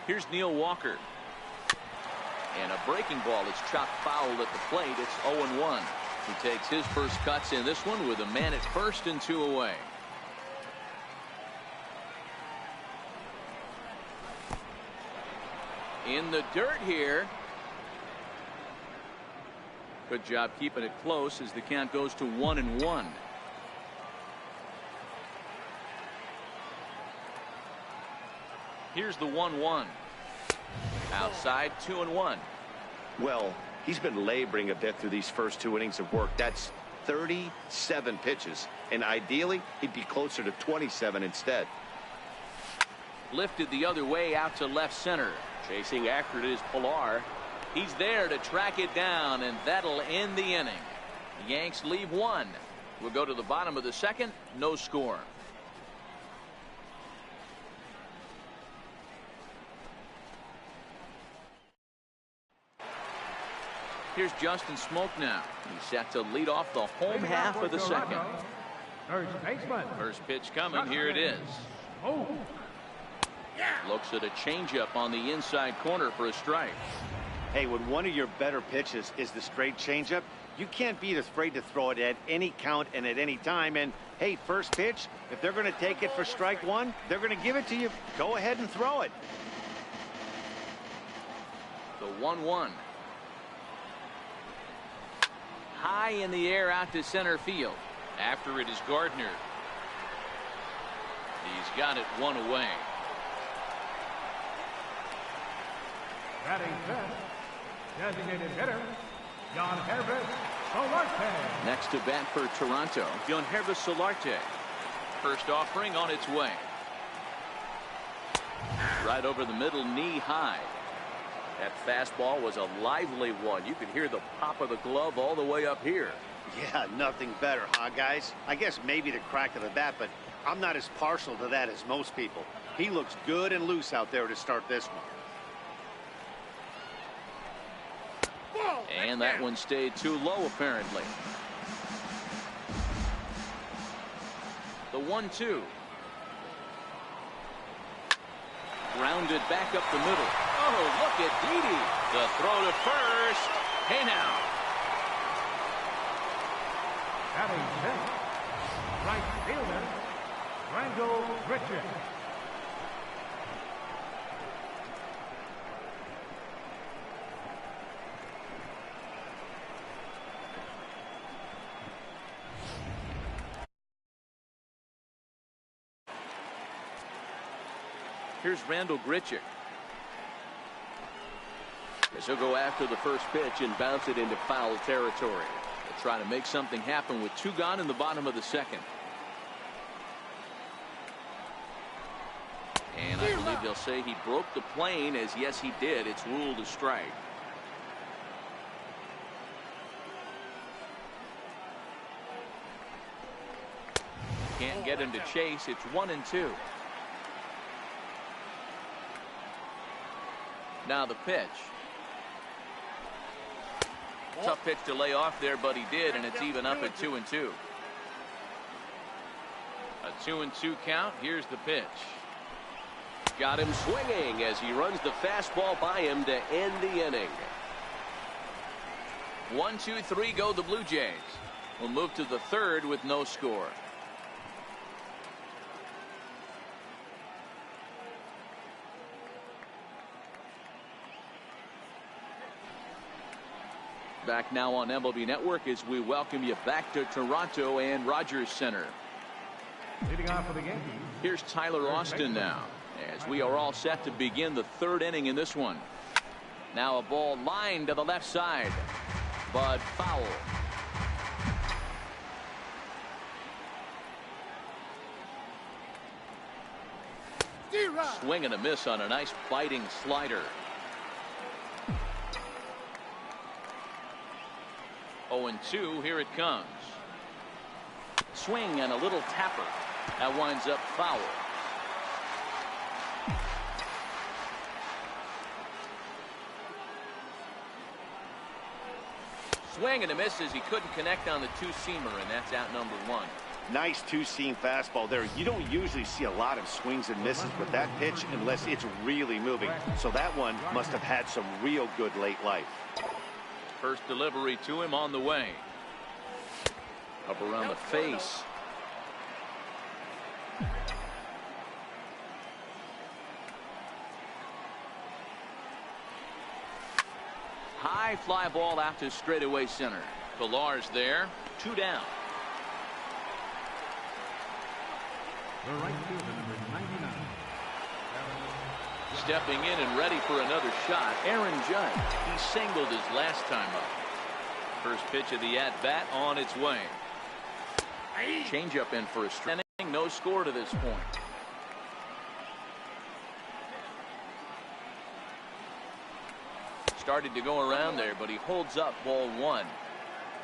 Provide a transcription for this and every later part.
Here's Neil Walker. And a breaking ball is chopped foul at the plate. It's 0-1. He takes his first cuts in this one with a man at first and 2 away. In the dirt here. Good job keeping it close as the count goes to 1-1. Here's the 1-1. Outside, 2-1. Well, he's been laboring a bit through these first 2 innings of work. That's 37 pitches, and ideally he'd be closer to 27 instead. Lifted the other way out to left center. Chasing after it is Pilar. He's there to track it down, and that'll end the inning. The Yanks leave 1. We'll go to the bottom of the second. No score. Here's Justin Smoke now. He's set to lead off the home half of the second. First pitch coming. Here it is. Looks at a changeup on the inside corner for a strike. Hey, when one of your better pitches is the straight changeup, you can't be afraid to throw it at any count and at any time. And hey, first pitch, if they're going to take it for strike 1, they're going to give it to you. Go ahead and throw it. The 1-1. High in the air out to center field. After it is Gardner. He's got it 1 away. Batting fifth, designated hitter, Solarte. Next to bat for Toronto, Solarte. First offering on its way. Right over the middle, knee high. That fastball was a lively one. You could hear the pop of the glove all the way up here. Yeah, nothing better, huh, guys? I guess maybe the crack of the bat, but I'm not as partial to that as most people. He looks good and loose out there to start this one. And that one stayed too low, apparently. The 1-2. Grounded back up the middle. Oh, look at Didi. The throw to first. Hey now. Batting fifth, right fielder, Randall Richard. Here's Randall Grichuk. As he'll go after the first pitch and bounce it into foul territory. They'll try to make something happen with 2 gone in the bottom of the second. And I believe they'll say he broke the plane, as yes he did. It's ruled a strike. Can't get him to chase. It's 1-2. Now the pitch. Tough pitch to lay off there, but he did, and it's even up at 2-2. A 2-2 count. Here's the pitch. Got him swinging as he runs the fastball by him to end the inning. 1-2-3 go the Blue Jays. We'll move to the third with no score. Back now on MLB Network as we welcome you back to Toronto and Rogers Center. Leading off for the Yankees. Here's Tyler Austin now as we are all set to begin the third inning in this one. Now a ball lined to the left side, but foul. Swing and a miss on a nice biting slider. 0-2. Here it comes. Swing and a little tapper. That winds up foul. Swing and a miss as he couldn't connect on the 2-seamer, and that's out number 1. Nice two-seam fastball there. You don't usually see a lot of swings and misses with that pitch unless it's really moving. So that one must have had some real good late life. First delivery to him on the way. Up around the face. High fly ball out to straightaway center. Pilar's there. 2 down. The right fielder, number 99. Stepping in and ready for another shot, Aaron Judge. He singled his last time up. First pitch of the at-bat on its way. Changeup in for a strike. No score to this point. Started to go around there, but he holds up ball 1.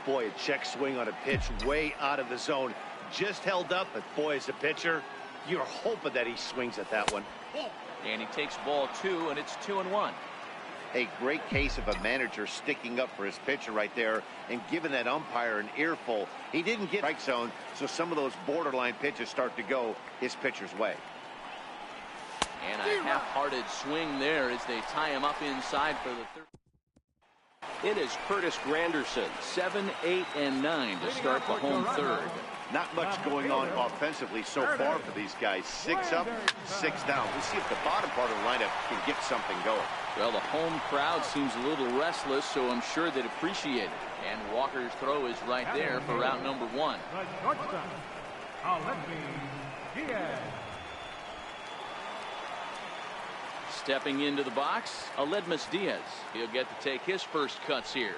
Boy, a check swing on a pitch way out of the zone. Just held up, but boy, as a pitcher, you're hoping that he swings at that one. And he takes ball 2, and it's 2-1. A great case of a manager sticking up for his pitcher right there and giving that umpire an earful. He didn't get strike zone, so some of those borderline pitches start to go his pitcher's way. And a half-hearted swing there as they tie him up inside for the third. In is Curtis Granderson. 7, 8, and 9 to start the home third. Not much going on offensively so far for these guys. 6 up, 6 down. We'll see if the bottom part of the lineup can get something going. Well, the home crowd seems a little restless, so I'm sure they'd appreciate it. And Walker's throw is right there for route number 1. The shortstop, Diaz. Stepping into the box, Aledmus Diaz. He'll get to take his first cuts here.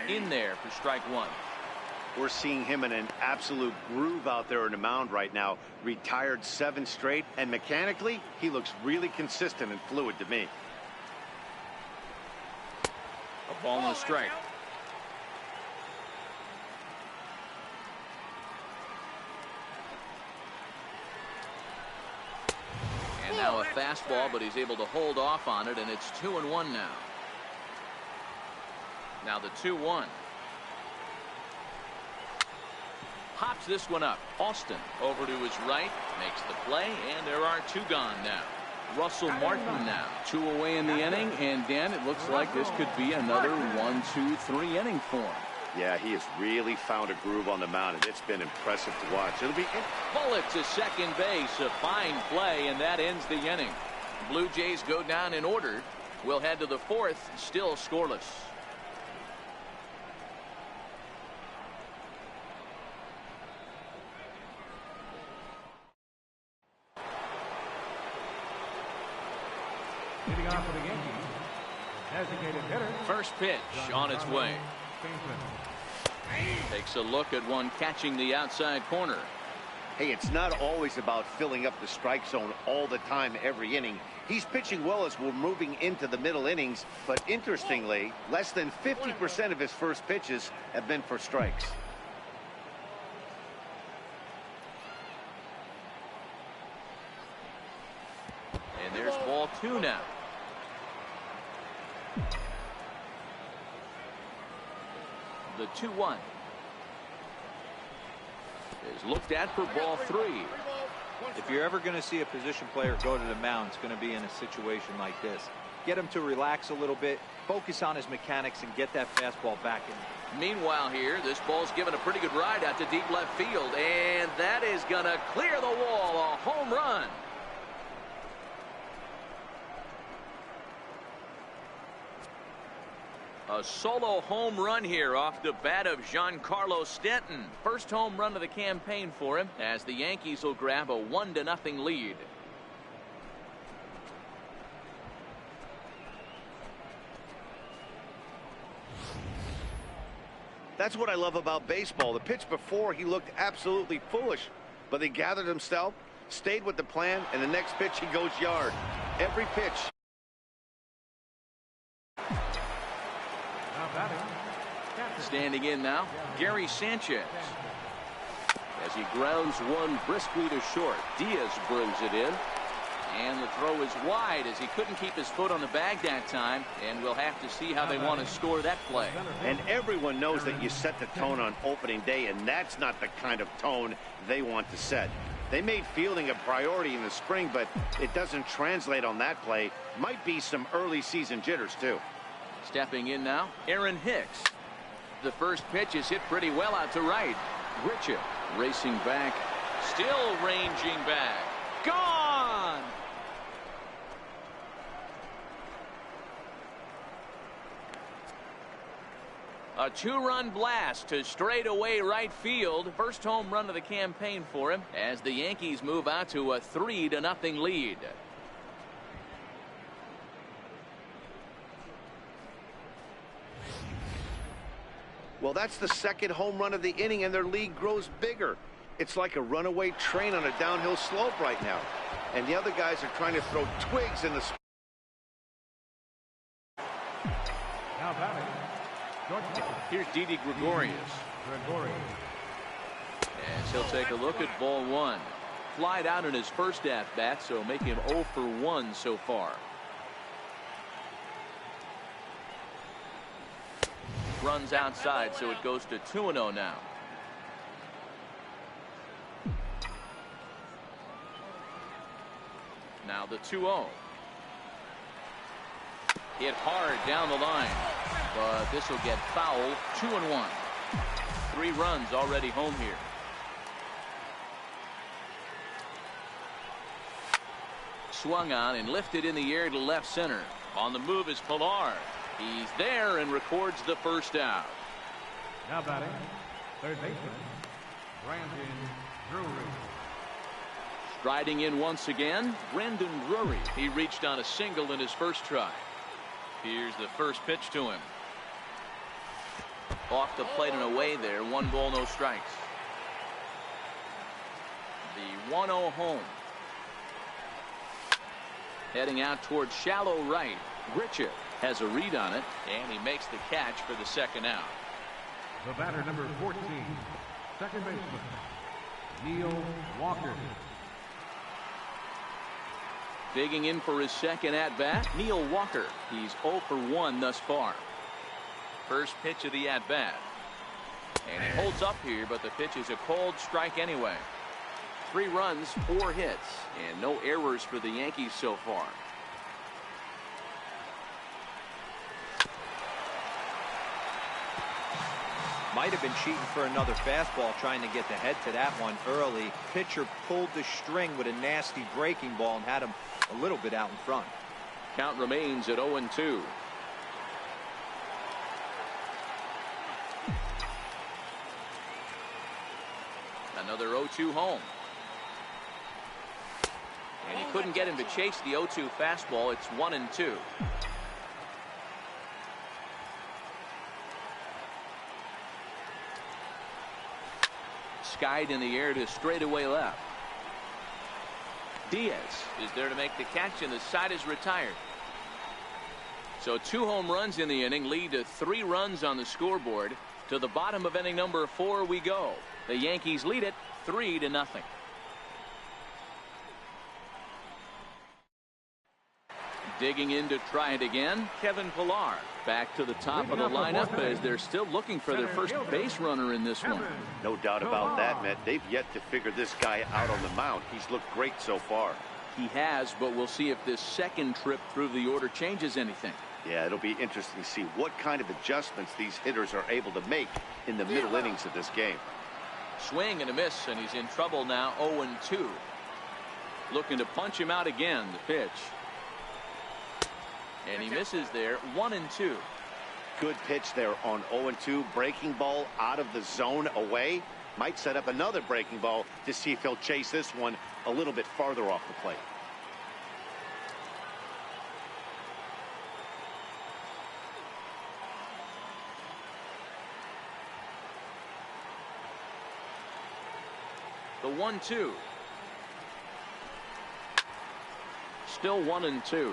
In there for strike 1. We're seeing him in an absolute groove out there in the mound right now. Retired 7 straight, and mechanically, he looks really consistent and fluid to me. A ball and a strike. And now a fastball, but he's able to hold off on it, and it's 2-1 now. Now the 2-1. Pops this one up. Austin over to his right, makes the play, and there are 2 gone now. Russell Martin now 2 away in the inning, and Dan, it looks like this could be another 1, 2, 3 inning for him. Yeah, he has really found a groove on the mound, and it's been impressive to watch. It'll be bullet to second base, a fine play, and that ends the inning. Blue Jays go down in order. We'll head to the 4th, still scoreless. Leading off for the Yankees, designated hitter. First pitch on its way. Takes a look at one catching the outside corner. Hey, it's not always about filling up the strike zone all the time every inning. He's pitching well as we're moving into the middle innings, but interestingly, less than 50% of his first pitches have been for strikes. And there's ball 2 now. The 2-1 is looked at for ball 3. If you're ever going to see a position player go to the mound, it's going to be in a situation like this. Get him to relax a little bit, focus on his mechanics, and get that fastball back in. Meanwhile here, this ball's given a pretty good ride out to deep left field, and that is going to clear the wall. A home run. A solo home run here off the bat of Giancarlo Stanton. First home run of the campaign for him, as the Yankees will grab a 1-0 lead. That's what I love about baseball. The pitch before, he looked absolutely foolish, but he gathered himself, stayed with the plan, and the next pitch he goes yard. Every pitch. Standing in now, Gary Sanchez. As he grounds one briskly to short, Diaz brings it in. And the throw is wide as he couldn't keep his foot on the bag that time, and we'll have to see how they want to score that play. And everyone knows that you set the tone on opening day, and that's not the kind of tone they want to set. They made fielding a priority in the spring, but it doesn't translate on that play. Might be some early season jitters too. Stepping in now, Aaron Hicks. The first pitch is hit pretty well out to right. Richard racing back, still ranging back. Gone! A two-run blast to straightaway right field. First home run of the campaign for him as the Yankees move out to a 3-0 lead. Well, that's the second home run of the inning, and their lead grows bigger. It's like a runaway train on a downhill slope right now. And the other guys are trying to throw twigs in the... Now batting. Here's Didi Gregorius. As he'll take a look at ball one. Flied out in his first at-bat, so make him 0 for 1 so far. Runs outside, so it goes to 2-0 now. Now the 2-0. Hit hard down the line, but this will get foul. 2-1. 3 runs already home here. Swung on and lifted in the air to left center. On the move is Pilar. He's there and records the first out. Now batting, third baseman, Brandon Drury. Striding in once again, Brandon Drury. He reached on a single in his first try. Here's the first pitch to him. Off the plate and away there. 1 ball, no strikes. The 1-0 home. Heading out towards shallow right. Richard has a read on it, and he makes the catch for the second out. The batter, number 14, second baseman, Neil Walker. Digging in for his second at-bat, Neil Walker. He's 0 for 1 thus far. First pitch of the at-bat. And he holds up here, but the pitch is a cold strike anyway. 3 runs, 4 hits, and no errors for the Yankees so far. Might have been cheating for another fastball, trying to get the head to that one early. Pitcher pulled the string with a nasty breaking ball and had him a little bit out in front. Count remains at 0-2. Another 0-2 home. And he couldn't get him to chase the 0-2 fastball. It's 1-2. Skied in the air to straightaway left. Diaz is there to make the catch, and the side is retired. So 2 home runs in the inning lead to 3 runs on the scoreboard. To the bottom of inning number 4 we go. The Yankees lead it 3-0. Digging in to try it again, Kevin Pilar. Back to the top of the lineup as they're still looking for their first base runner in this one. No doubt about that, Matt. They've yet to figure this guy out on the mound. He's looked great so far. He has, but we'll see if this second trip through the order changes anything. Yeah, it'll be interesting to see what kind of adjustments these hitters are able to make in the middle innings of this game. Swing and a miss, and he's in trouble now. 0-2. Looking to punch him out again. The pitch. And he misses there. 1-2. Good pitch there on 0-2. Breaking ball out of the zone away. Might set up another breaking ball to see if he'll chase this one a little bit farther off the plate. The 1-2. Still 1-2.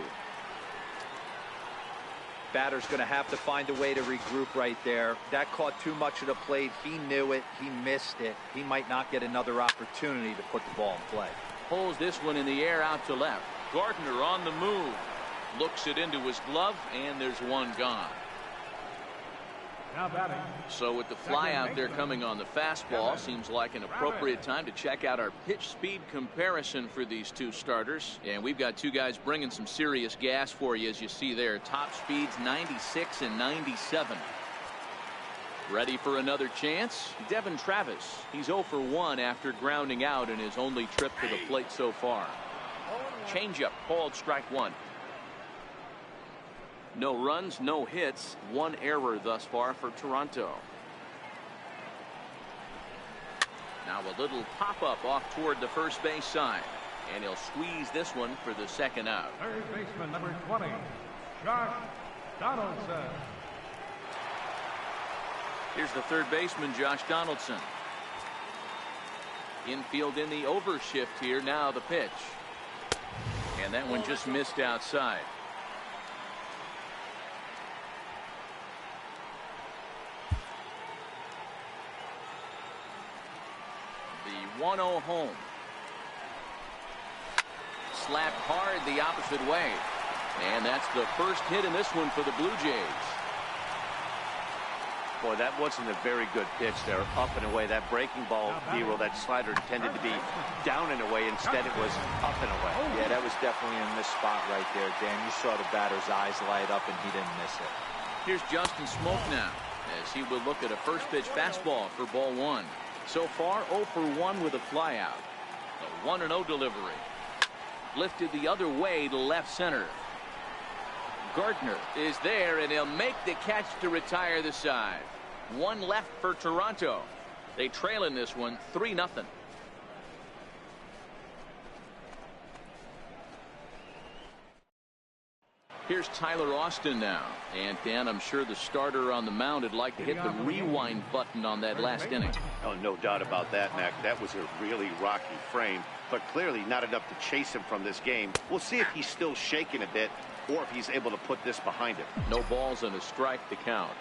Batter's going to have to find a way to regroup right there. That caught too much of the plate. He knew it. He missed it. He might not get another opportunity to put the ball in play. Pulls this one in the air out to left. Gardner on the move. Looks it into his glove, and there's one gone. Now batting. So with the fly out there coming on the fastball, seems like an appropriate time to check out our pitch speed comparison for these two starters. And we've got two guys bringing some serious gas for you, as you see there. Top speeds 96 and 97. Ready for another chance? Devin Travis. He's 0 for 1 after grounding out in his only trip to the plate so far. Changeup called strike one. No runs, no hits, one error thus far for Toronto. Now a little pop-up off toward the first base side, and he'll squeeze this one for the second out. Third baseman number 20, Josh Donaldson. Here's the third baseman, Josh Donaldson. Infield in the overshift here. Now the pitch, and that one just missed outside. The 1-0 home. Slapped hard the opposite way. And that's the first hit in this one for the Blue Jays. Boy, that wasn't a very good pitch there. Up and away. That breaking ball, Hero, that slider intended to be down and away. Instead, it was up and away. Yeah, that was definitely in this spot right there, Dan. You saw the batter's eyes light up, and he didn't miss it. Here's Justin Smoke now, as he will look at a first pitch fastball for ball one. So far, 0 for 1 with a flyout. A 1-0 delivery. Lifted the other way to left center. Gardner is there, and he'll make the catch to retire the side. One left for Toronto. They trail in this one 3-0. Here's Tyler Austin now. And Dan, I'm sure the starter on the mound would like to hit the rewind button on that last inning. Oh, no doubt about that, Mac. That was a really rocky frame, but clearly not enough to chase him from this game. We'll see if he's still shaking a bit or if he's able to put this behind him. No balls and a strike to count.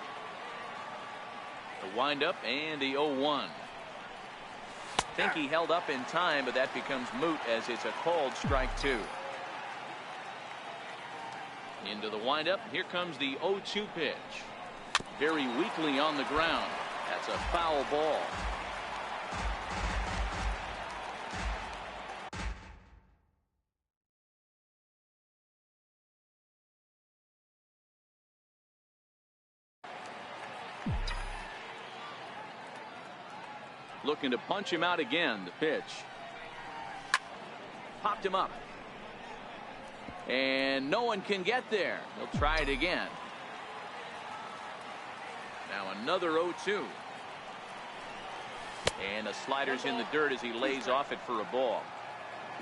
The windup and the 0-1. Think he held up in time, but that becomes moot as it's a called strike two. Into the windup. Here comes the 0-2 pitch. Very weakly on the ground. That's a foul ball. Looking to punch him out again. The pitch. Popped him up. And no one can get there. He'll try it again. Now another 0-2. And the slider's in the dirt as he lays off it for a ball.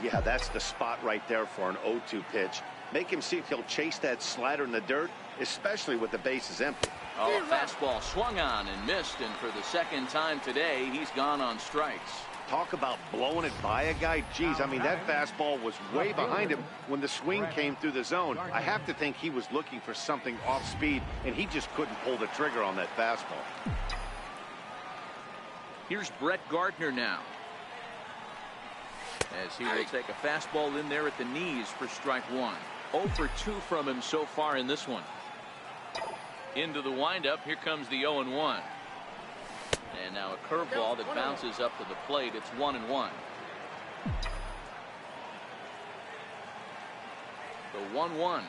Yeah, that's the spot right there for an 0-2 pitch. Make him see if he'll chase that slider in the dirt, especially with the bases empty. Oh, a fastball swung on and missed, and for the second time today, he's gone on strikes. Talk about blowing it by a guy. Geez, I mean, that fastball was way behind him when the swing came through the zone. I have to think he was looking for something off speed, and he just couldn't pull the trigger on that fastball. Here's Brett Gardner now, as he will take a fastball in there at the knees for strike one. 0 for 2 from him so far in this one. Into the windup. Here comes the 0-1. And now a curveball that bounces up to the plate. It's 1-1. The 1-1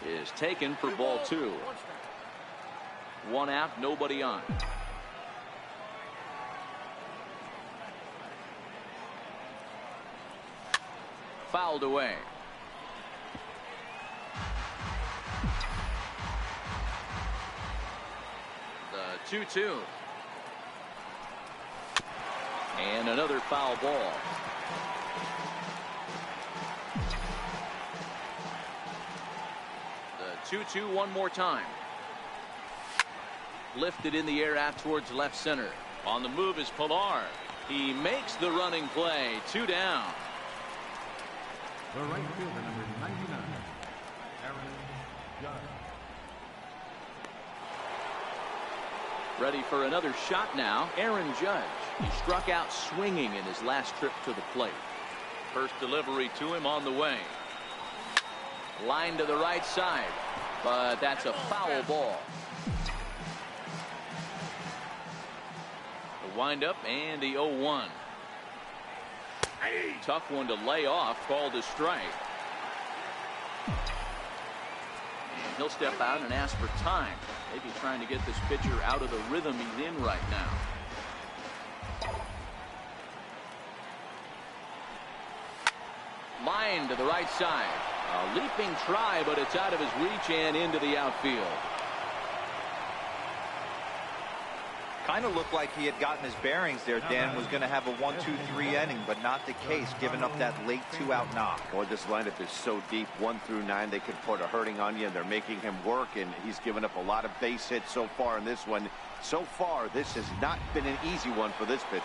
is taken for ball two. One out, nobody on. Fouled away. The 2-2. And another foul ball. The 2-2 one more time. Lifted in the air out towards left center. On the move is Pilar. He makes the running play. 2 down. The right fielder, number 99, Aaron Judge. Ready for another shot now. Aaron Judge. He struck out swinging in his last trip to the plate. First delivery to him on the way. Line to the right side, but that's a foul ball. The windup and the 0-1. Tough one to lay off, called a strike. And he'll step out and ask for time. Maybe trying to get this pitcher out of the rhythm he's in right now. Line to the right side. A leaping try, but it's out of his reach and into the outfield. Kind of looked like he had gotten his bearings there. Dan was going to have a 1-2-3 inning, but not the case, giving up that late 2-out knock. Boy, this lineup is so deep, 1 through 9. They could put a hurting on you, and they're making him work, and he's given up a lot of base hits so far in this one. So far, this has not been an easy one for this pitcher.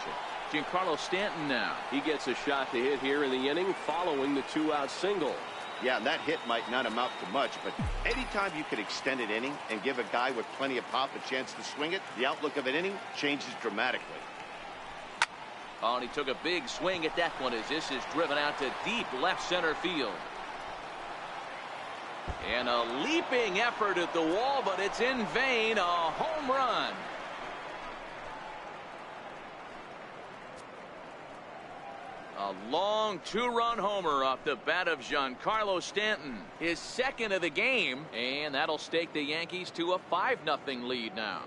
Giancarlo Stanton now. He gets a shot to hit here in the inning following the 2-out single. Yeah, and that hit might not amount to much, but anytime you can extend an inning and give a guy with plenty of pop a chance to swing it, the outlook of an inning changes dramatically. Oh, and he took a big swing at that one as this is driven out to deep left center field. And a leaping effort at the wall, but it's in vain. A home run. A long 2-run homer off the bat of Giancarlo Stanton. His second of the game, and that'll stake the Yankees to a 5-0 lead now.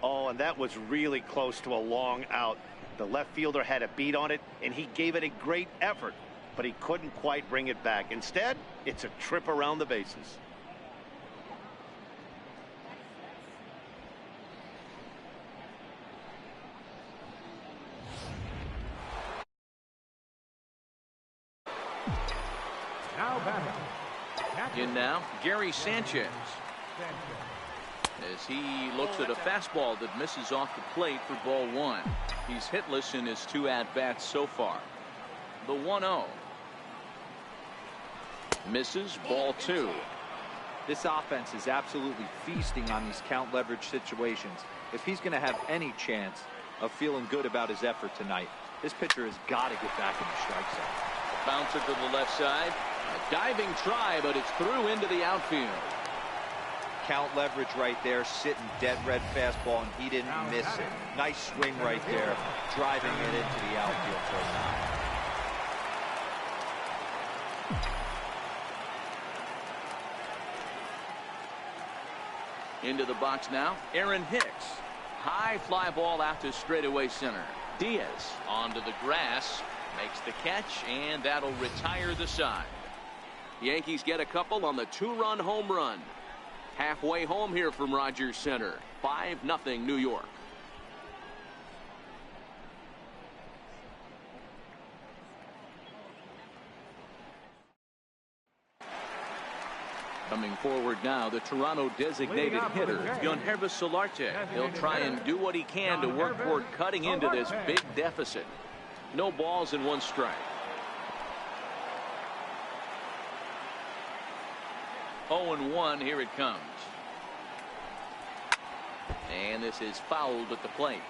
Oh, and that was really close to a long out. The left fielder had a beat on it, and he gave it a great effort, but he couldn't quite bring it back. Instead, it's a trip around the bases. Now batting. In now, Gary Sanchez. As he looks at a fastball that misses off the plate for ball 1. He's hitless in his 2 at-bats so far. The 1-0. Misses, ball 2. This offense is absolutely feasting on these count leverage situations. If he's going to have any chance of feeling good about his effort tonight, this pitcher has got to get back in the strike zone. Bouncer to the left side. A diving try, but it's through into the outfield. Count leverage right there, sitting dead red fastball, and he didn't miss it. Nice swing right there, driving it into the outfield for a knock. Into the box now, Aaron Hicks. High fly ball out to straightaway center. Diaz onto the grass, makes the catch, and that'll retire the side. Yankees get a couple on the 2-run home run. Halfway home here from Rogers Center. 5-0 New York. Coming forward now, the Toronto designated hitter, Yankervis Solarte. He'll try and do what he can to work toward cutting into this big deficit. No balls and 1 strike. 0-1, here it comes. And this is fouled at the plate.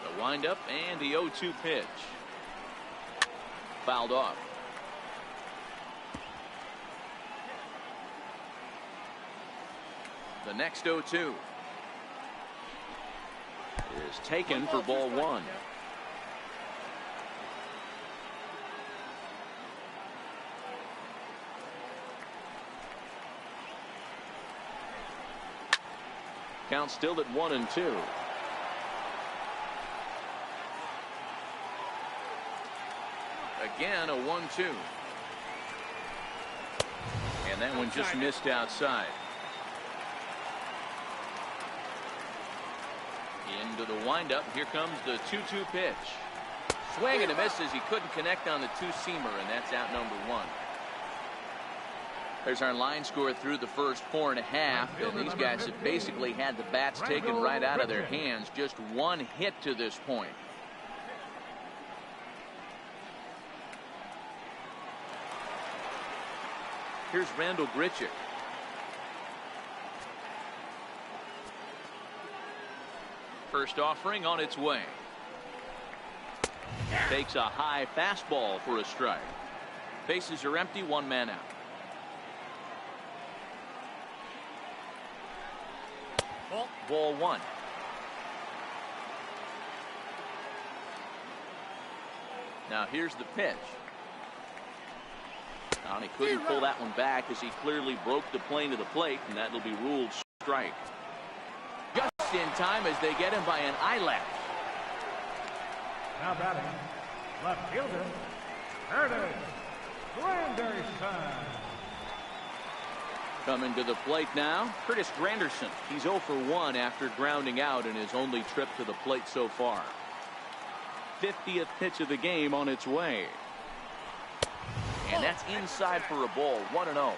The windup and the 0-2 pitch. Fouled off. The next 0-2 is taken for ball 1. Count still at 1-2. Again, a 1-2. And that one just missed outside. Into the windup. Here comes the 2-2 pitch. Swing and a miss as he couldn't connect on the 2-seamer, and that's out number 1. There's our line score through the first 4.5, and these guys have basically had the bats taken right out of their hands. Just 1 hit to this point. Here's Randall Grichuk. First offering on its way. Takes a high fastball for a strike. Bases are empty, one man out. Ball one. Now here's the pitch. And he couldn't pull that one back as he clearly broke the plane to the plate, and that'll be ruled strike. Just in time as they get him by an eyelash. Now batting, left fielder, Curtis Granderson. Coming to the plate now, Curtis Granderson. He's 0 for 1 after grounding out in his only trip to the plate so far. 50th pitch of the game on its way. And that's inside for a ball, 1-0.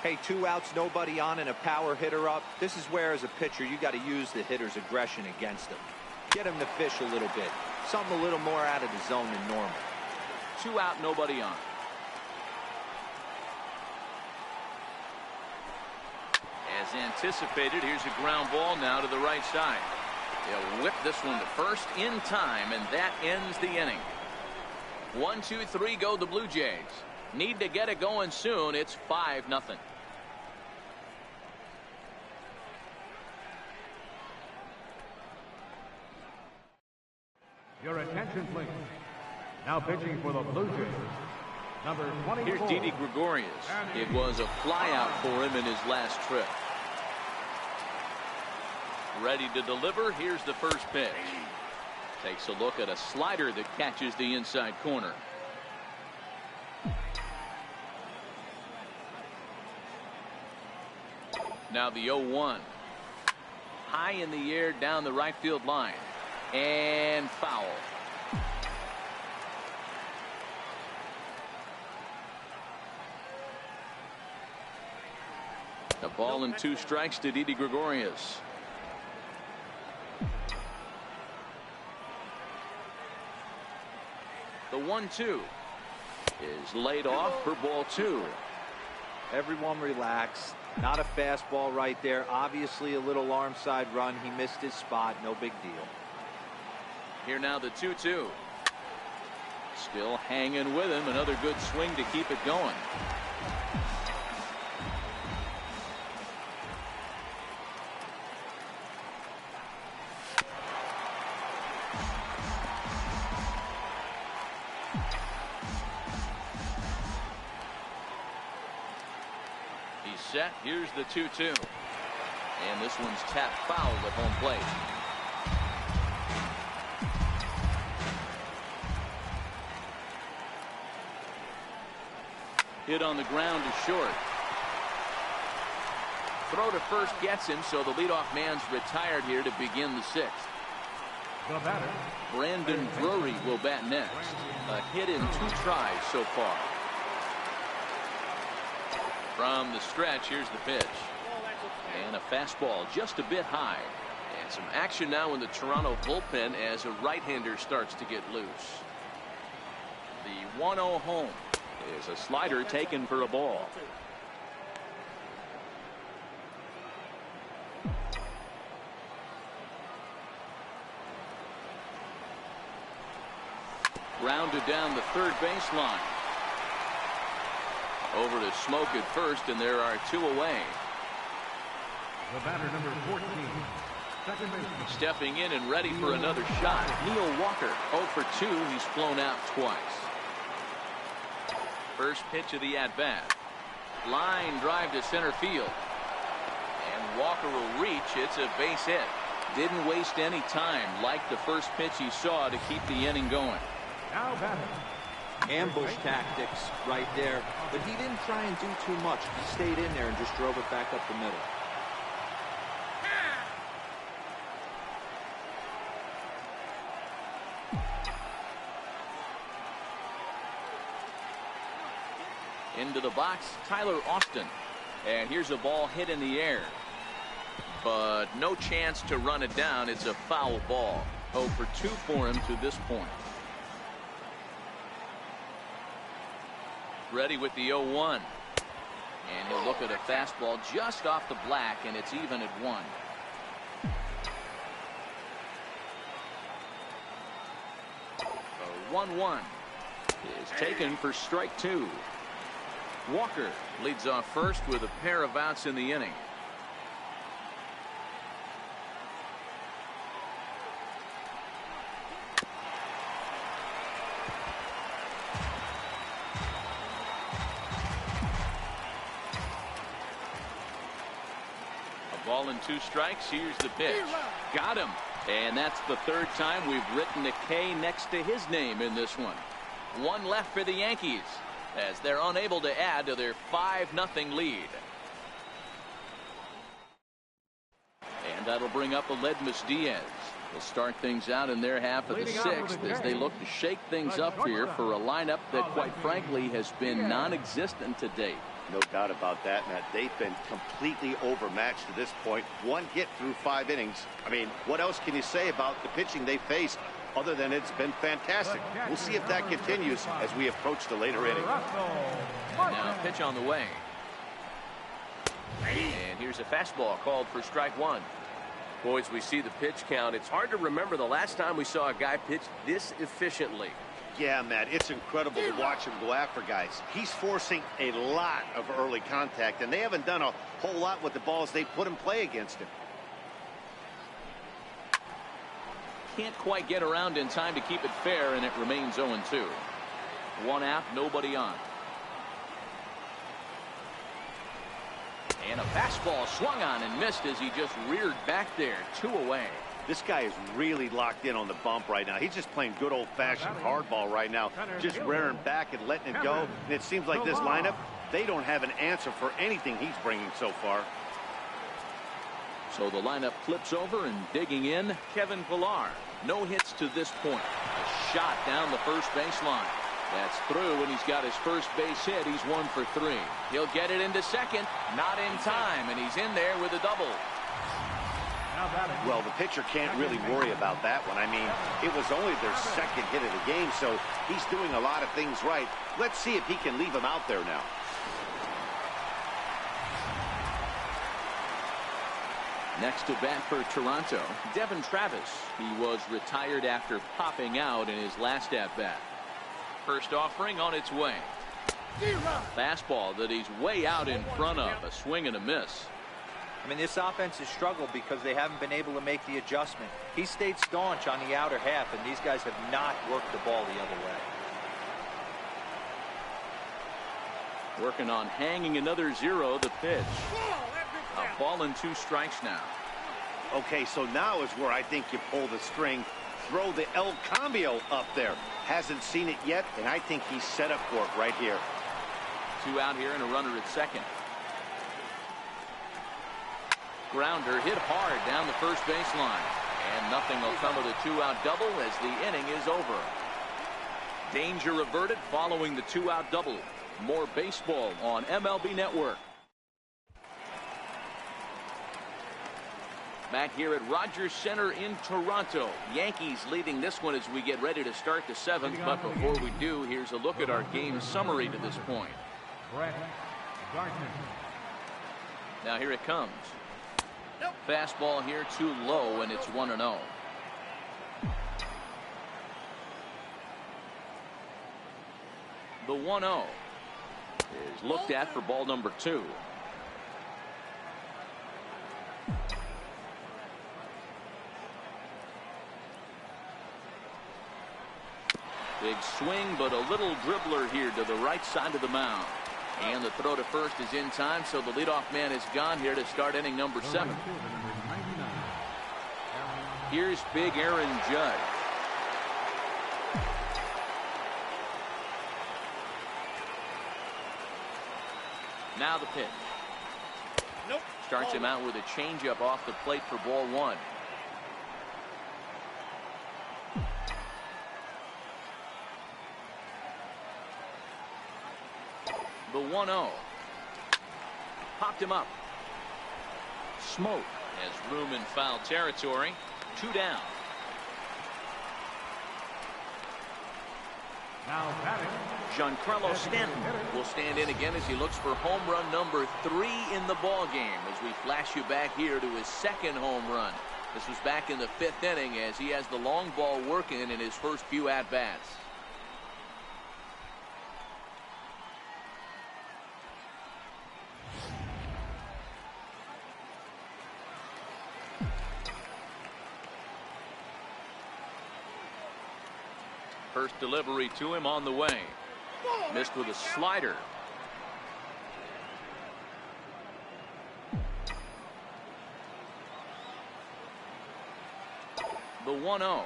Hey, 2 outs, nobody on, and a power hitter up. This is where, as a pitcher, you got to use the hitter's aggression against him. Get him to fish a little bit. Something a little more out of the zone than normal. 2 out, nobody on. As anticipated, here's a ground ball now to the right side. They'll whip this one to first in time, and that ends the inning. 1, 2, 3 go the Blue Jays. Need to get it going soon. It's 5-0. Your attention, please. Now pitching for the Blue Jays, number 24. Here's Didi Gregorius. It was a flyout for him in his last trip. Ready to deliver. Here's the first pitch. Takes a look at a slider that catches the inside corner. Now the 0-1. High in the air down the right field line. And foul. A ball and 2 strikes to Didi Gregorius. The 1-2 is laid off for ball 2. Everyone relax. Not a fastball right there. Obviously a little arm side run. He missed his spot. No big deal. Here now the 2-2. Still hanging with him. Another good swing to keep it going. He's set. Here's the 2-2. And this one's tapped foul at home plate. Hit on the ground to short. Throw to first gets him, so the leadoff man's retired here to begin the 6th. The batter, Brandon Drury will bat next. A hit in 2 tries so far. From the stretch, here's the pitch. And a fastball just a bit high. And some action now in the Toronto bullpen as a right-hander starts to get loose. The 1-0 home is a slider taken for a ball. Grounded down the third baseline. Over to Smoke at first, and there are 2 away. the batter, number 14, second baseman. Stepping in and ready for another shot, Neil Walker. 0 for 2. He's flown out twice. First pitch of the at-bat. Line drive to center field. And Walker will reach. It's a base hit. Didn't waste any time, like the first pitch he saw, to keep the inning going. Now batting. Ambush tactics right there, but he didn't try and do too much. He stayed in there and just drove it back up the middle. Into the box, Tyler Austin. And here's a ball hit in the air. But no chance to run it down. It's a foul ball. 0 for 2 for him to this point. Ready with the 0-1. And he'll look at a fastball just off the black, and it's even at 1. A 1-1 is taken for strike 2. Walker leads off first with a pair of outs in the inning. Ball and 2 strikes. Here's the pitch. Got him. And that's the 3rd time we've written a K next to his name in this one. 1 left for the Yankees as they're unable to add to their 5-0 lead. And that'll bring up Aledmus Diaz. They'll start things out in their half of the 6th as they look to shake things up here for a lineup that, quite frankly, has been non-existent to date. No doubt about that, Matt. They've been completely overmatched to this point. 1 hit through 5 innings. I mean, what else can you say about the pitching they faced other than it's been fantastic? We'll see if that continues as we approach the later inning. And now pitch on the way. And here's a fastball called for strike 1. Boys, we see the pitch count. It's hard to remember the last time we saw a guy pitch this efficiently. Yeah, Matt, it's incredible to watch him go after guys. He's forcing a lot of early contact, and they haven't done a whole lot with the balls they put in play against him. Can't quite get around in time to keep it fair, and it remains 0-2. 1 out, nobody on. And a fastball swung on and missed as he just reared back there. 2 away. This guy is really locked in on the bump right now. He's just playing good old-fashioned hardball right now, just rearing back and letting it go. And it seems like this lineup, they don't have an answer for anything he's bringing so far. So the lineup flips over, and digging in, Kevin Pillar. No hits to this point. A shot down the first baseline. That's through, and he's got his first base hit. He's 1 for 3. He'll get it into second. Not in time, and he's in there with a double. Well, the pitcher can't really worry about that one. I mean, it was only their 2nd hit of the game, so he's doing a lot of things right. Let's see if he can leave him out there now. Next to bat for Toronto, Devin Travis. He was retired after popping out in his last at-bat. First offering on its way. Fastball that he's way out in front of. A swing and a miss. I mean, this offense has struggled because they haven't been able to make the adjustment. He stayed staunch on the outer half, and these guys have not worked the ball the other way. Working on hanging another 0, the pitch. A ball and 2 strikes now. Okay, so now is where I think you pull the string. Throw the El Cambio up there. Hasn't seen it yet, and I think he's set up for it right here. 2 out here and a runner at second. Grounder hit hard down the first baseline. And nothing will come of the 2-out double as the inning is over. Danger averted following the 2-out double. More baseball on MLB Network. Back here at Rogers Center in Toronto. Yankees leading this one as we get ready to start the 7th. But before we do, here's a look at our game summary to this point. Now here it comes. Fastball here too low, and it's 1-0. The 1-0 is looked at for ball number 2. Big swing, but a little dribbler here to the right side of the mound. And the throw to first is in time, so the leadoff man is gone here to start inning number 7. Here's big Aaron Judge. Now the pitch. Starts him out with a changeup off the plate for ball 1. The 1-0. Popped him up. Smoke has room in foul territory. 2 down. Now batting. Giancarlo Stanton will stand in again as he looks for home run number 3 in the ball game as we flash you back here to his second home run. This was back in the 5th inning as he has the long ball working in his first few at-bats. First delivery to him on the way. Missed with a slider. The 1-0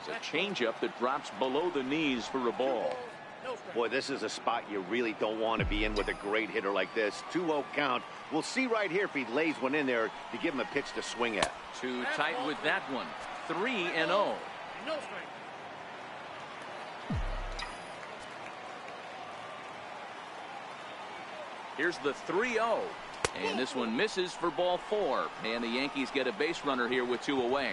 is a changeup that drops below the knees for a ball. Boy, this is a spot you really don't want to be in with a great hitter like this. 2-0 count. We'll see right here if he lays one in there to give him a pitch to swing at. Too tight with that one. 3-0. No strike. Here's the 3-0. And this one misses for ball 4. And the Yankees get a base runner here with 2 away.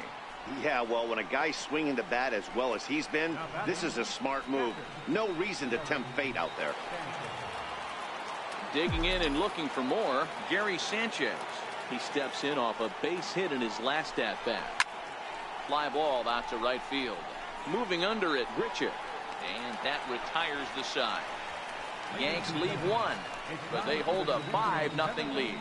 Yeah, well, when a guy's swinging the bat as well as he's been, this is a smart move. No reason to tempt fate out there. Digging in and looking for more, Gary Sanchez. He steps in off a base hit in his last at-bat. Fly ball out to right field. Moving under it, Richard. And that retires the side. Yanks lead 1, but they hold a 5-0 lead.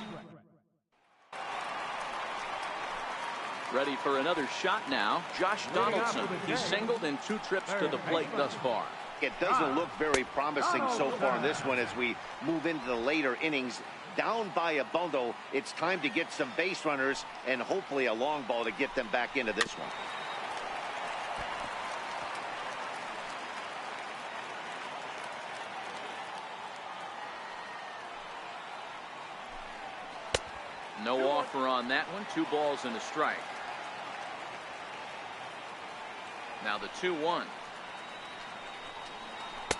Ready for another shot now. Josh Donaldson. He's singled in 2 trips to the plate thus far. It doesn't look very promising so far in this one as we move into the later innings. Down by a bundle, it's time to get some base runners and hopefully a long ball to get them back into this one. No offer on that one. 2 balls and a strike. Now the 2-1.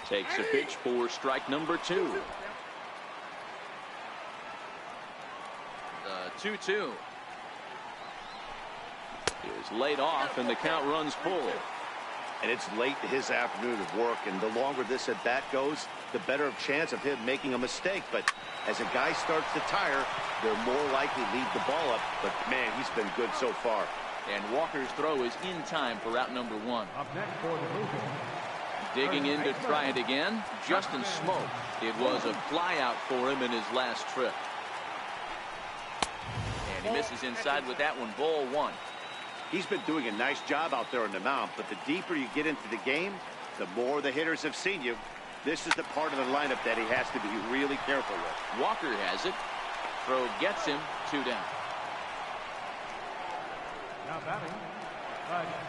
Takes a pitch for strike number 2. The 2-2 is laid off and the count runs full. And it's late in his afternoon of work, and the longer this at bat goes, the better chance of him making a mistake. But as a guy starts to tire, they're more likely to leave the ball up. But man, he's been good so far. And Walker's throw is in time for out number 1. Up next for the Blue Jays. Digging in to try it again, Justin Smoke. It was a fly out for him in his last trip. And he misses inside with that one. Ball 1. He's been doing a nice job out there on the mound, but the deeper you get into the game, the more the hitters have seen you. This is the part of the lineup that he has to be really careful with. Walker has it. Throw gets him. 2 down. Now batting.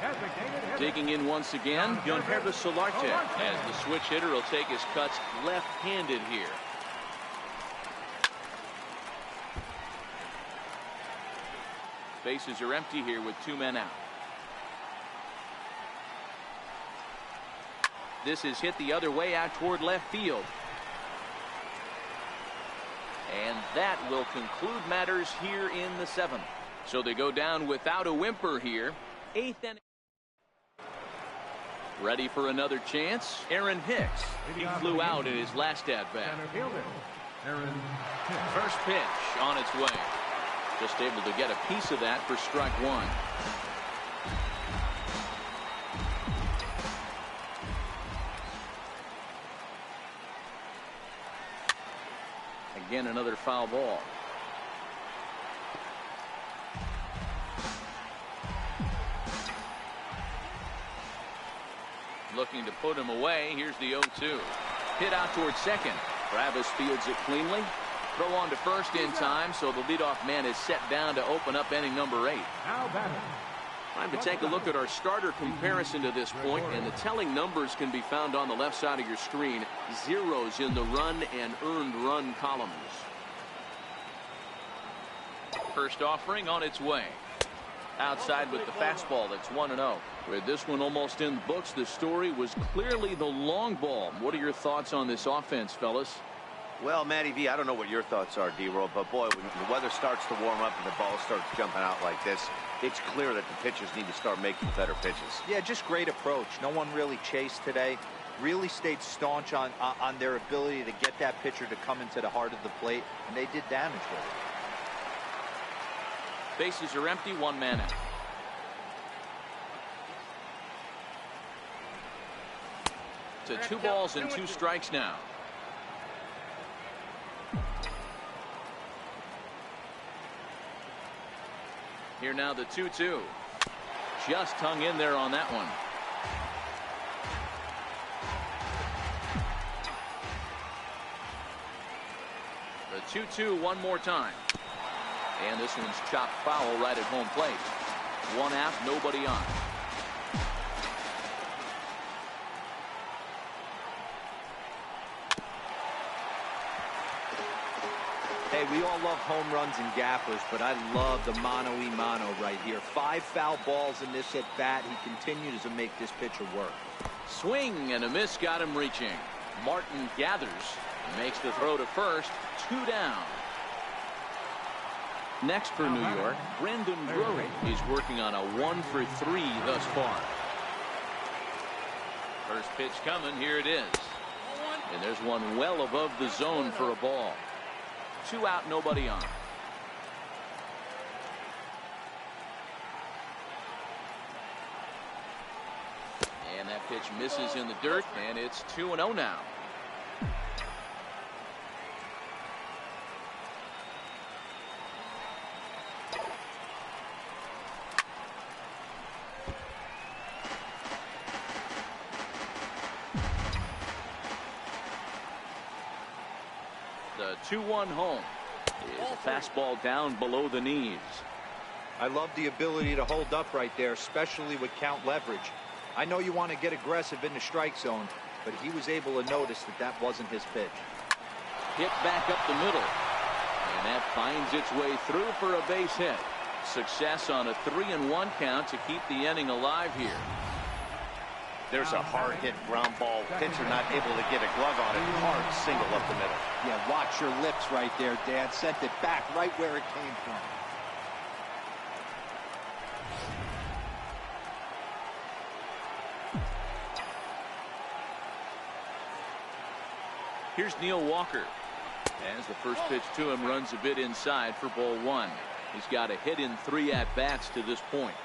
Designated hitter. Digging in once again, Giancarlo Solarte, as the switch hitter will take his cuts left-handed here. Bases are empty here with 2 men out. This is hit the other way out toward left field. And that will conclude matters here in the 7th. So they go down without a whimper here. 8th inning. Ready for another chance. Aaron Hicks. He flew out in his last at-bat. Center fielder, Aaron Hicks. First pitch on its way. Just able to get a piece of that for strike 1. Again, another foul ball. Looking to put him away. Here's the 0-2. Hit out towards second. Travis fields it cleanly. Throw on to first in time, so the leadoff man is set down to open up inning number 8. Now batting. Time to take a look at our starter comparison to this point, and the telling numbers can be found on the left side of your screen. Zeros in the run and earned run columns. First offering on its way. Outside with the fastball. That's 1-0. With this one almost in the books, the story was clearly the long ball. What are your thoughts on this offense, fellas? Well, Matty V, I don't know what your thoughts are, D-Roll, but boy, when the weather starts to warm up and the ball starts jumping out like this, it's clear that the pitchers need to start making better pitches. Yeah, just great approach. No one really chased today. really stayed staunch on their ability to get that pitcher to come into the heart of the plate, and they did damage with it. Bases are empty, one man out. To 2 balls and 2 strikes now. Here now the 2-2. Just hung in there on that one. The 2-2 one more time. And this one's chopped foul right at home plate. 1 out, nobody on. Hey, we all love home runs and gappers, but I love the mano-y-mano right here. 5 foul balls in this at-bat. He continues to make this pitcher work. Swing and a miss got him reaching. Martin gathers, makes the throw to first. 2 down. Next for New York, Brendan Drury is working on a 1-for-3 thus far. First pitch coming, here it is. And there's one well above the zone for a ball. 2 out, nobody on. And that pitch misses in the dirt, and it's 2-0 now. The 2-1 home is a fastball down below the knees. I love the ability to hold up right there, especially with count leverage. I know you want to get aggressive in the strike zone, but he was able to notice that that wasn't his pitch. Hit back up the middle, and that finds its way through for a base hit. Success on a 3-1 count to keep the inning alive here. There's a hard hit ground ball. Pitcher not able to get a glove on it. Hard single up the middle. Yeah, watch your lips right there, Dan. Sent it back right where it came from. Here's Neil Walker. As the first pitch to him runs a bit inside for ball 1. He's got a hit in 3 at-bats to this point.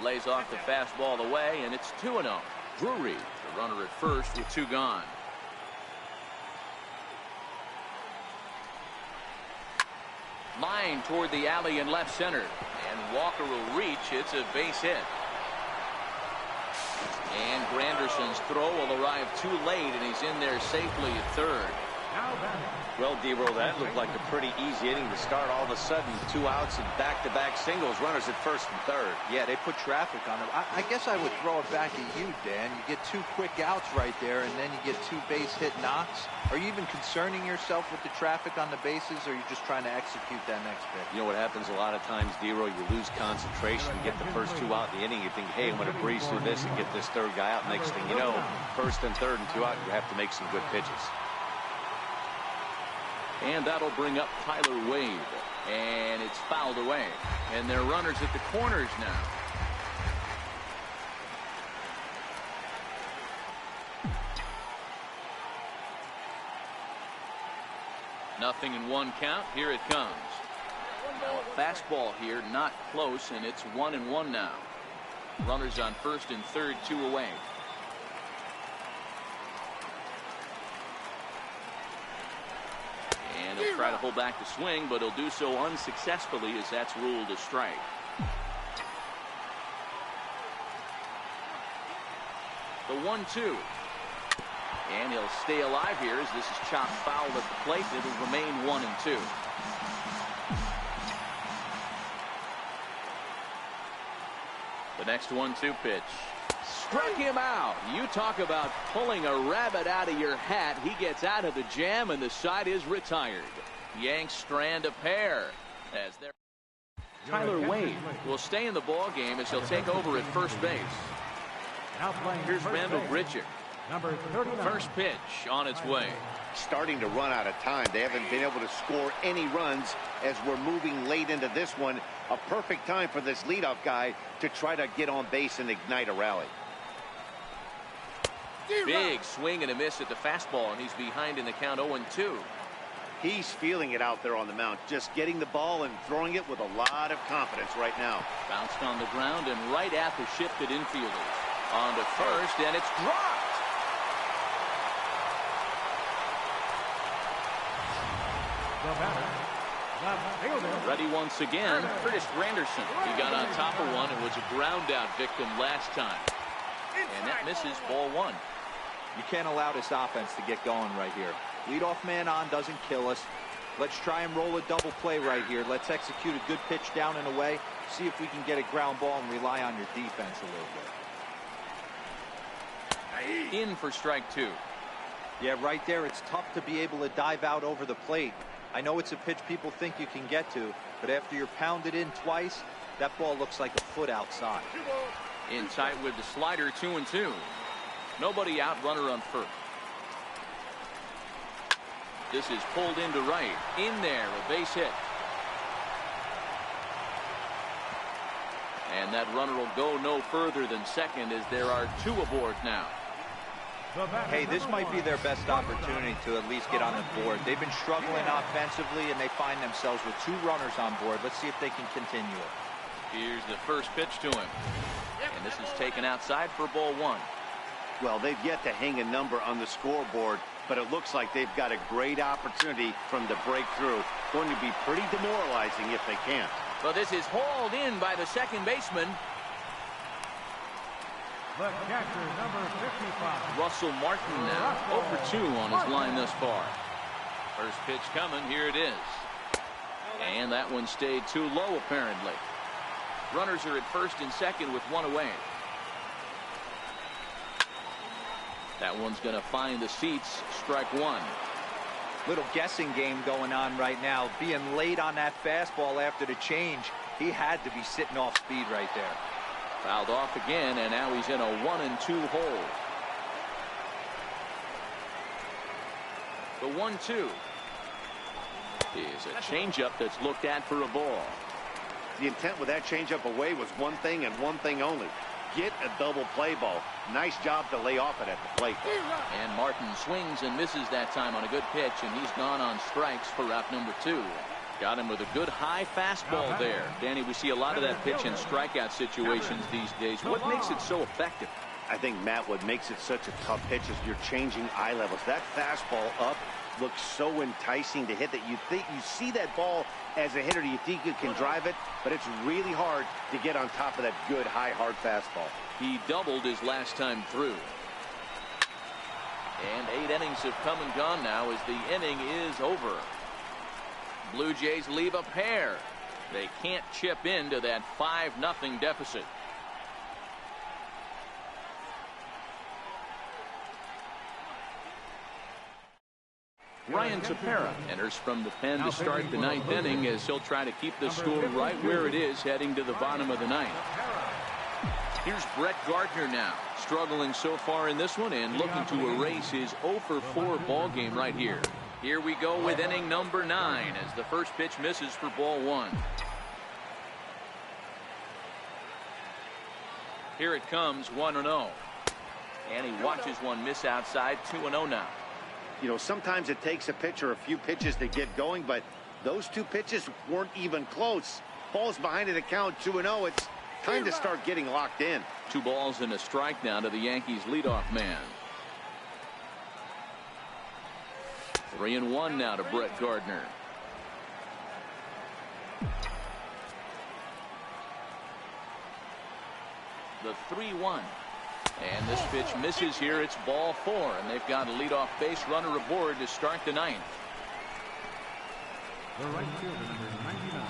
Lays off the fastball away, and it's 2-0. Drury, the runner at first with 2 gone. Line toward the alley in left center, and Walker will reach. It's a base hit. And Granderson's throw will arrive too late, and he's in there safely at third. Well, D-Roll, that looked like a pretty easy inning to start. All of a sudden, 2 outs and back-to-back singles, runners at first and third. Yeah, they put traffic on him. I guess I would throw it back at you, Dan. You get 2 quick outs right there, and then you get 2 base hit knocks. Are you even concerning yourself with the traffic on the bases, or are you just trying to execute that next pitch? You know what happens a lot of times, D-Roll? You lose concentration, get the first 2 out in the inning. You think, hey, I'm going to breeze through this and get this 3rd guy out. Next thing you know, first and third and 2 out, you have to make some good pitches. And that'll bring up Tyler Wade. And it's fouled away. And they're runners at the corners now. Nothing in 1 count. Here it comes. Now a fastball here, not close, and it's 1-1 now. Runners on first and third, 2 away. And he'll try to hold back the swing, but he'll do so unsuccessfully as that's ruled a strike. The 1-2. And he'll stay alive here as this is chopped foul at the plate. It'll remain 1-2. The next 1-2 pitch. Struck him out. You talk about pulling a rabbit out of your hat. He gets out of the jam, and the side is retired. Yanks strand a pair. As they're Tyler Wade will stay in the ball game as he'll take over at first base. Here's Randall Grichuk. Number 39. First pitch on its way. Starting to run out of time. They haven't been able to score any runs as we're moving late into this one. A perfect time for this leadoff guy to try to get on base and ignite a rally. Big swing and a miss at the fastball, and he's behind in the count 0-2. He's feeling it out there on the mound, just getting the ball and throwing it with a lot of confidence right now. Bounced on the ground and right at the shifted infielders. On to first, and it's dropped. The batter, left fielder. Ready once again, Curtis Granderson. He got on top of one and was a ground out victim last time. And that misses ball one. You can't allow this offense to get going right here. Leadoff man on doesn't kill us. Let's try and roll a double play right here. Let's execute a good pitch down and away. See if we can get a ground ball and rely on your defense a little bit. In for strike two. Yeah, right there, it's tough to be able to dive out over the plate. I know it's a pitch people think you can get to, but after you're pounded in twice, that ball looks like a foot outside. In tight with the slider, 2-2. Nobody out, runner on first. This is pulled into right. In there, a base hit. And that runner will go no further than second as there are two aboard now. Hey, this might be their best opportunity to at least get on the board. They've been struggling offensively, and they find themselves with two runners on board. Let's see if they can continue it. Here's the first pitch to him. And this is taken outside for ball one. Well, they've yet to hang a number on the scoreboard, but it looks like they've got a great opportunity from the breakthrough. Going to be pretty demoralizing if they can't. Well, this is hauled in by the second baseman. The catcher, number 55. Russell Martin now 0 for 2 on his line thus far. First pitch coming. Here it is. And that one stayed too low, apparently. Runners are at first and second with one away. That one's going to find the seats. Strike one. Little guessing game going on right now. Being late on that fastball after the change, he had to be sitting off speed right there. Fouled off again, and now he's in a 1-2 hole. The 1-2 is a changeup that's looked at for a ball. The intent with that changeup away was one thing and one thing only. Get a double play ball. Nice job to lay off it at the plate. And Martin swings and misses that time on a good pitch, and he's gone on strikes for out number 2. Got him with a good high fastball there. Danny, we see a lot of that pitch in strikeout situations these days. What makes it so effective? I think, Matt, what makes it such a tough pitch is you're changing eye levels. That fastball up looks so enticing to hit that you think you see that ball as a hitter, you think you can drive it, but it's really hard to get on top of that good high hard fastball. He doubled his last time through. And 8 innings have come and gone now as the inning is over. Blue Jays leave a pair. They can't chip into that 5-0 deficit. Ryan Tepera enters from the pen to start the 9th inning as he'll try to keep the score right where it is heading to the bottom of the 9th. Here's Brett Gardner now, struggling so far in this one and looking to erase his 0 for 4 ball game right here. Here we go with inning number 9 as the first pitch misses for ball 1. Here it comes, 1-0. And he watches one miss outside, 2-0 now. You know, sometimes it takes a pitcher a few pitches to get going, but those 2 pitches weren't even close. Ball's behind in the count, 2-0. It's time to start getting locked in. 2 balls and a strike now to the Yankees leadoff man. 3-1 now to Brett Gardner. The 3-1. And this pitch misses here. It's ball 4, and they've got a leadoff base runner aboard to start the 9th. The right fielder, number 99.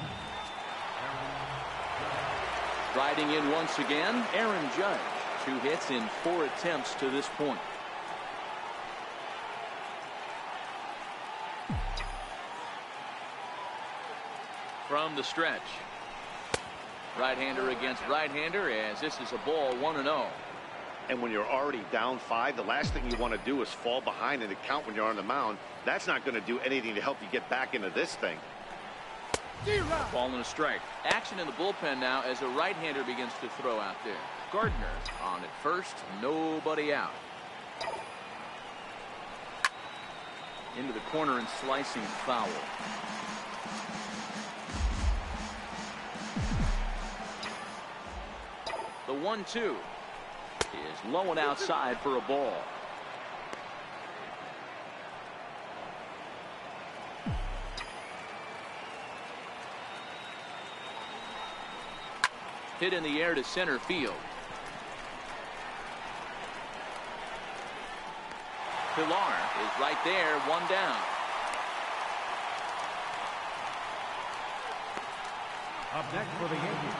Riding in once again, Aaron Judge. 2 hits in 4 attempts to this point. From the stretch. Right-hander against right-hander as this is a ball, 1-0. And when you're already down 5, the last thing you want to do is fall behind in the count when you're on the mound. That's not going to do anything to help you get back into this thing. Ball and a strike. Action in the bullpen now as a right-hander begins to throw out there. Gardner on at first, nobody out. Into the corner and slicing foul. The 1-2 is low and outside for a ball. Hit in the air to center field. Pilar is right there, one down. Up next for the Yankees.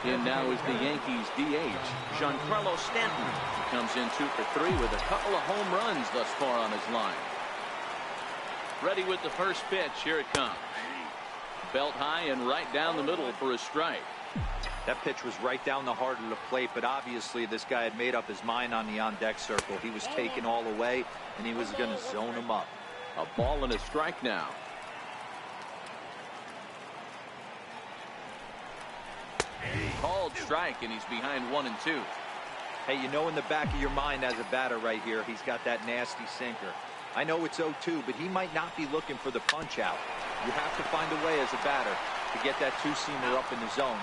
In now is the Yankees DH, Giancarlo Stanton. He comes in 2 for 3 with a couple of home runs thus far on his line. Ready with the first pitch. Here it comes. Belt high and right down the middle for a strike. That pitch was right down the heart of the plate, but obviously this guy had made up his mind on the on-deck circle. He was taken all away, and he was going to zone him up. A ball and a strike now. Called strike, and he's behind 1 and 2. Hey, you know in the back of your mind as a batter right here, he's got that nasty sinker. I know it's 0-2, but he might not be looking for the punch out. You have to find a way as a batter to get that two-seamer up in the zone.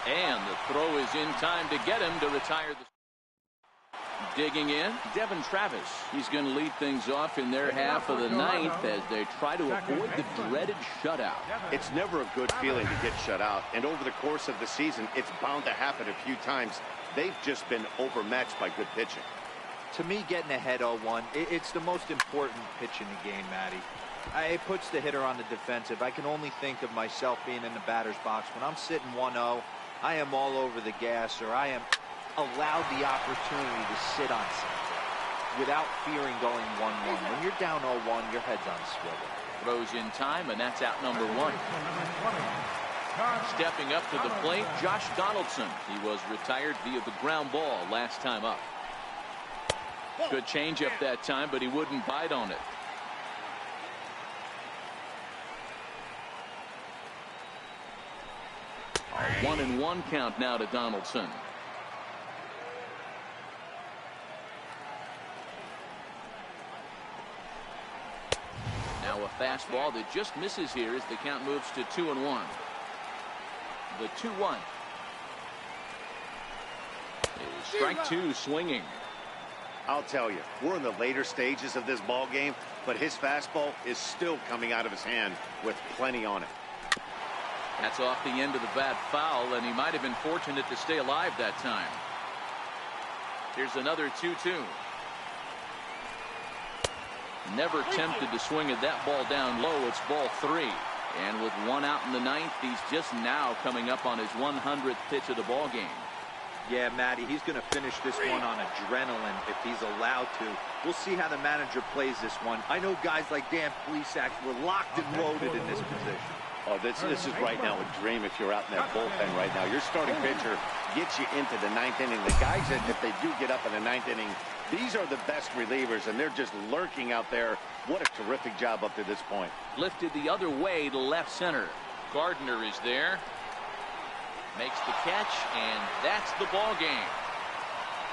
And the throw is in time to get him to retire the. Digging in, Devin Travis. He's going to lead things off in their half of the ninth as they try to avoid the dreaded shutout. It's never a good feeling to get shut out, and over the course of the season, it's bound to happen a few times. They've just been overmatched by good pitching. To me, getting ahead 0-1, it's the most important pitch in the game, Matty. It puts the hitter on the defensive. I can only think of myself being in the batter's box. When I'm sitting 1-0, I am all over the gas, or I am allowed the opportunity to sit on something without fearing going 1-1. When you're down 0-1, your head's on a swivel. Throws in time, and that's out number 1. Stepping up to the plate, Josh Donaldson. He was retired via the ground ball last time up. Good changeup that time, but he wouldn't bite on it. A 1-1 count now to Donaldson. Now a fastball that just misses here as the count moves to 2-1. The 2-1. Strike 2 swinging. I'll tell you, we're in the later stages of this ball game, but his fastball is still coming out of his hand with plenty on it. That's off the end of the bat foul, and he might have been fortunate to stay alive that time. Here's another 2-2. Never tempted to swing at that ball down low. It's ball 3. And with 1 out in the ninth, he's just now coming up on his 100th pitch of the ball game. Yeah, Matty, he's going to finish this one on adrenaline if he's allowed to. We'll see how the manager plays this one. I know guys like Dan Plesac were locked and loaded in this position. Oh, this is right now a dream if you're out in that bullpen right now. Your starting pitcher gets you into the 9th inning. The guys that, if they do get up in the 9th inning, these are the best relievers, and they're just lurking out there. What a terrific job up to this point. Lifted the other way to left center. Gardner is there. Makes the catch, and that's the ball game.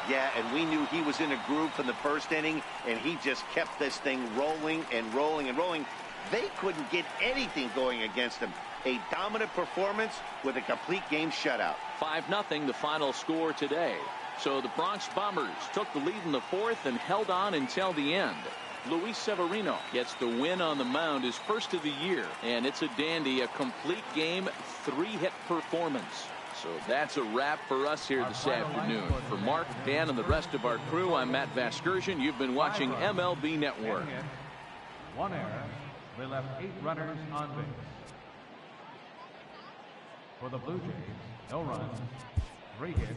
Yeah, and we knew he was in a groove from the first inning, and he just kept this thing rolling and rolling and rolling. They couldn't get anything going against him. A dominant performance with a complete game shutout. 5-0 the final score today. So the Bronx Bombers took the lead in the 4th and held on until the end. Luis Severino gets the win on the mound, his first of the year, and it's a dandy, a complete game, 3-hit performance. So that's a wrap for us here this afternoon. For Mark, Dan, and the rest of our crew, I'm Matt Vasgersian. You've been watching MLB Network. 1 error. They left 8 runners on base. For the Blue Jays, no runs, 3 hits,